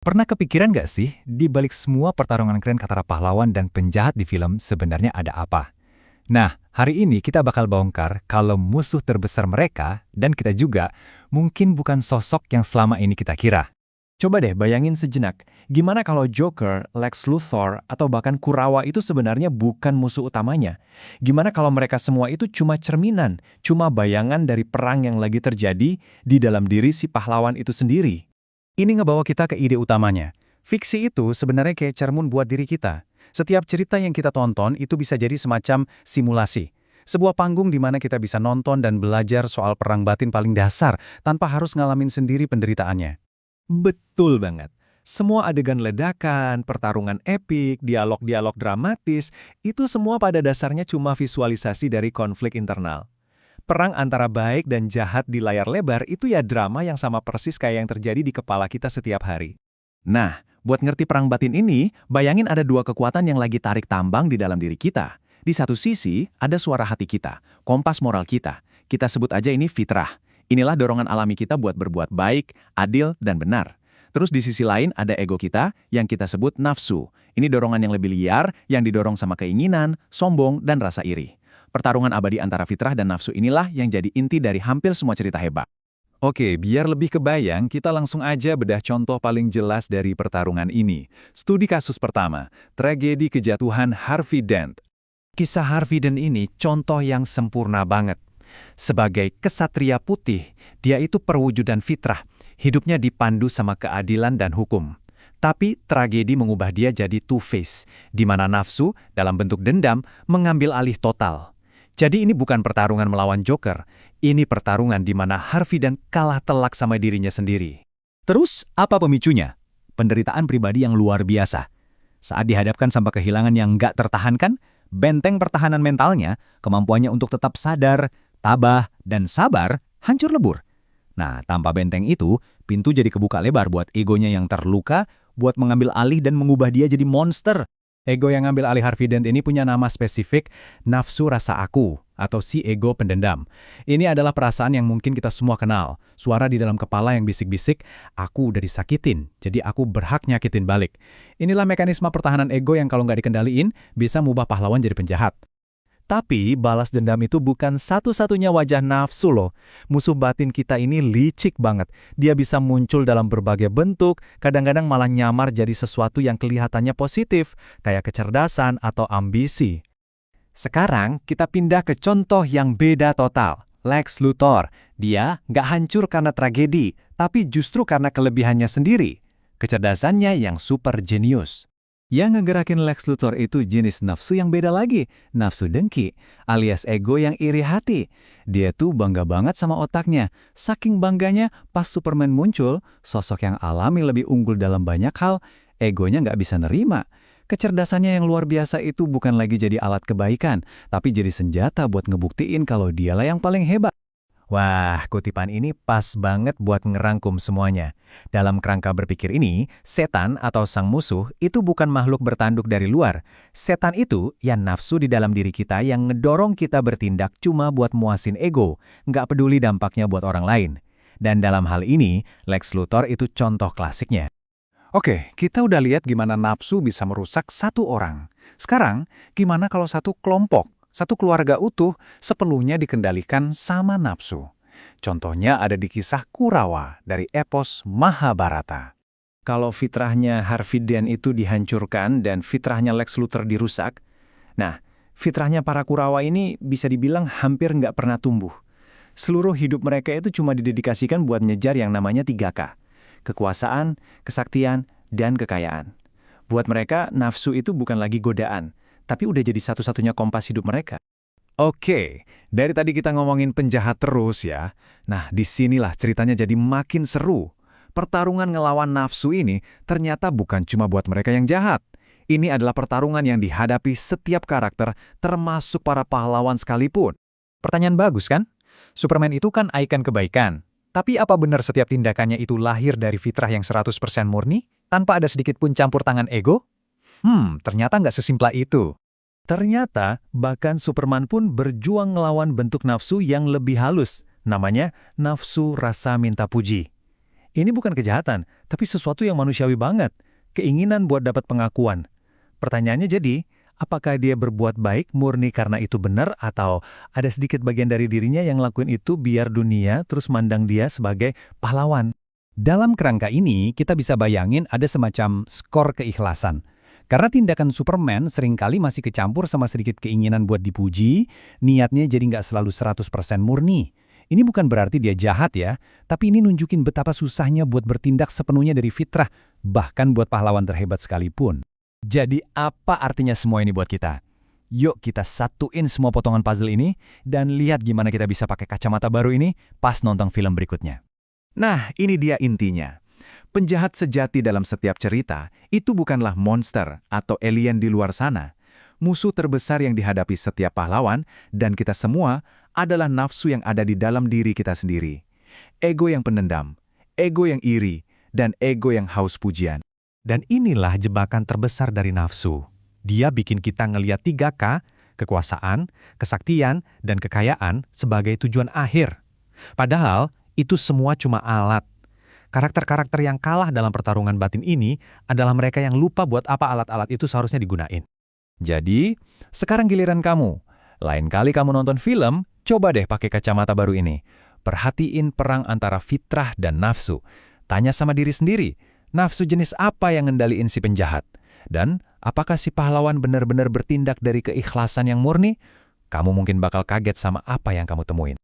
Pernah kepikiran nggak sih, di balik semua pertarungan keren antara pahlawan dan penjahat di film sebenarnya ada apa? Nah, hari ini kita bakal bongkar kalau musuh terbesar mereka, dan kita juga, mungkin bukan sosok yang selama ini kita kira. Coba deh bayangin sejenak, gimana kalau Joker, Lex Luthor, atau bahkan Kurawa itu sebenarnya bukan musuh utamanya? Gimana kalau mereka semua itu cuma cerminan, cuma bayangan dari perang yang lagi terjadi di dalam diri si pahlawan itu sendiri? Ini ngebawa kita ke ide utamanya. Fiksi itu sebenarnya kayak cermin buat diri kita. Setiap cerita yang kita tonton itu bisa jadi semacam simulasi. Sebuah panggung di mana kita bisa nonton dan belajar soal perang batin paling dasar tanpa harus ngalamin sendiri penderitaannya. Betul banget. Semua adegan ledakan, pertarungan epik, dialog-dialog dramatis, itu semua pada dasarnya cuma visualisasi dari konflik internal. Perang antara baik dan jahat di layar lebar itu ya drama yang sama persis kayak yang terjadi di kepala kita setiap hari. Nah, buat ngerti perang batin ini, bayangin ada dua kekuatan yang lagi tarik tambang di dalam diri kita. Di satu sisi, ada suara hati kita, kompas moral kita. Kita sebut aja ini fitrah. Inilah dorongan alami kita buat berbuat baik, adil, dan benar. Terus di sisi lain ada ego kita yang kita sebut nafsu. Ini dorongan yang lebih liar yang didorong sama keinginan, sombong, dan rasa iri. Pertarungan abadi antara fitrah dan nafsu inilah yang jadi inti dari hampir semua cerita hebat. Oke, biar lebih kebayang, kita langsung aja bedah contoh paling jelas dari pertarungan ini. Studi kasus pertama, tragedi kejatuhan Harvey Dent. Kisah Harvey Dent ini contoh yang sempurna banget. Sebagai kesatria putih, dia itu perwujudan fitrah. Hidupnya dipandu sama keadilan dan hukum. Tapi tragedi mengubah dia jadi two-face, di mana nafsu dalam bentuk dendam mengambil alih total. Jadi ini bukan pertarungan melawan Joker, ini pertarungan di mana Harvey Dent kalah telak sama dirinya sendiri. Terus, apa pemicunya? Penderitaan pribadi yang luar biasa. Saat dihadapkan sama kehilangan yang nggak tertahankan, benteng pertahanan mentalnya, kemampuannya untuk tetap sadar, tabah, dan sabar, hancur lebur. Nah, tanpa benteng itu, pintu jadi kebuka lebar buat egonya yang terluka, buat mengambil alih dan mengubah dia jadi monster. Ego yang ngambil alih Harvey Dent ini punya nama spesifik, nafsu rasa aku, atau si ego pendendam. Ini adalah perasaan yang mungkin kita semua kenal. Suara di dalam kepala yang bisik-bisik, aku udah disakitin, jadi aku berhak nyakitin balik. Inilah mekanisme pertahanan ego yang kalau nggak dikendaliin, bisa mengubah pahlawan jadi penjahat. Tapi balas dendam itu bukan satu-satunya wajah nafsu loh. Musuh batin kita ini licik banget. Dia bisa muncul dalam berbagai bentuk, kadang-kadang malah nyamar jadi sesuatu yang kelihatannya positif, kayak kecerdasan atau ambisi. Sekarang kita pindah ke contoh yang beda total. Lex Luthor. Dia nggak hancur karena tragedi, tapi justru karena kelebihannya sendiri. Kecerdasannya yang super jenius. Yang ngegerakin Lex Luthor itu jenis nafsu yang beda lagi, nafsu dengki, alias ego yang iri hati. Dia tuh bangga banget sama otaknya. Saking bangganya, pas Superman muncul, sosok yang alami lebih unggul dalam banyak hal, egonya nggak bisa nerima. Kecerdasannya yang luar biasa itu bukan lagi jadi alat kebaikan, tapi jadi senjata buat ngebuktiin kalau dialah yang paling hebat. Wah, kutipan ini pas banget buat ngerangkum semuanya. Dalam kerangka berpikir ini, setan atau sang musuh itu bukan makhluk bertanduk dari luar. Setan itu ya nafsu di dalam diri kita yang ngedorong kita bertindak cuma buat muasin ego, nggak peduli dampaknya buat orang lain. Dan dalam hal ini, Lex Luthor itu contoh klasiknya. Oke, kita udah lihat gimana nafsu bisa merusak satu orang. Sekarang, gimana kalau satu kelompok? Satu keluarga utuh sepenuhnya dikendalikan sama nafsu. Contohnya ada di kisah Kurawa dari epos Mahabharata. Kalau fitrahnya Harvey Dent itu dihancurkan dan fitrahnya Lex Luthor dirusak, nah, fitrahnya para Kurawa ini bisa dibilang hampir nggak pernah tumbuh. Seluruh hidup mereka itu cuma didedikasikan buat ngejar yang namanya 3K. Kekuasaan, kesaktian, dan kekayaan. Buat mereka, nafsu itu bukan lagi godaan, tapi udah jadi satu-satunya kompas hidup mereka. Oke, dari tadi kita ngomongin penjahat terus ya. Nah, disinilah ceritanya jadi makin seru. Pertarungan ngelawan nafsu ini ternyata bukan cuma buat mereka yang jahat. Ini adalah pertarungan yang dihadapi setiap karakter, termasuk para pahlawan sekalipun. Pertanyaan bagus kan? Superman itu kan ikon kebaikan. Tapi apa benar setiap tindakannya itu lahir dari fitrah yang 100% murni, tanpa ada sedikit pun campur tangan ego? Ternyata nggak sesimpel itu. Ternyata, bahkan Superman pun berjuang ngelawan bentuk nafsu yang lebih halus, namanya nafsu rasa minta puji. Ini bukan kejahatan, tapi sesuatu yang manusiawi banget. Keinginan buat dapat pengakuan. Pertanyaannya jadi, apakah dia berbuat baik murni karena itu benar atau ada sedikit bagian dari dirinya yang lakuin itu biar dunia terus mandang dia sebagai pahlawan? Dalam kerangka ini, kita bisa bayangin ada semacam skor keikhlasan. Karena tindakan Superman seringkali masih kecampur sama sedikit keinginan buat dipuji, niatnya jadi nggak selalu 100% murni. Ini bukan berarti dia jahat ya, tapi ini nunjukin betapa susahnya buat bertindak sepenuhnya dari fitrah, bahkan buat pahlawan terhebat sekalipun. Jadi apa artinya semua ini buat kita? Yuk kita satuin semua potongan puzzle ini dan lihat gimana kita bisa pakai kacamata baru ini pas nonton film berikutnya. Nah, ini dia intinya. Penjahat sejati dalam setiap cerita itu bukanlah monster atau alien di luar sana. Musuh terbesar yang dihadapi setiap pahlawan dan kita semua adalah nafsu yang ada di dalam diri kita sendiri. Ego yang pendendam, ego yang iri, dan ego yang haus pujian. Dan inilah jebakan terbesar dari nafsu. Dia bikin kita ngelihat 3K, kekuasaan, kesaktian, dan kekayaan sebagai tujuan akhir. Padahal, itu semua cuma alat. Karakter-karakter yang kalah dalam pertarungan batin ini adalah mereka yang lupa buat apa alat-alat itu seharusnya digunain. Jadi, sekarang giliran kamu. Lain kali kamu nonton film, coba deh pakai kacamata baru ini. Perhatiin perang antara fitrah dan nafsu. Tanya sama diri sendiri, nafsu jenis apa yang ngendaliin si penjahat? Dan apakah si pahlawan benar-benar bertindak dari keikhlasan yang murni? Kamu mungkin bakal kaget sama apa yang kamu temuin.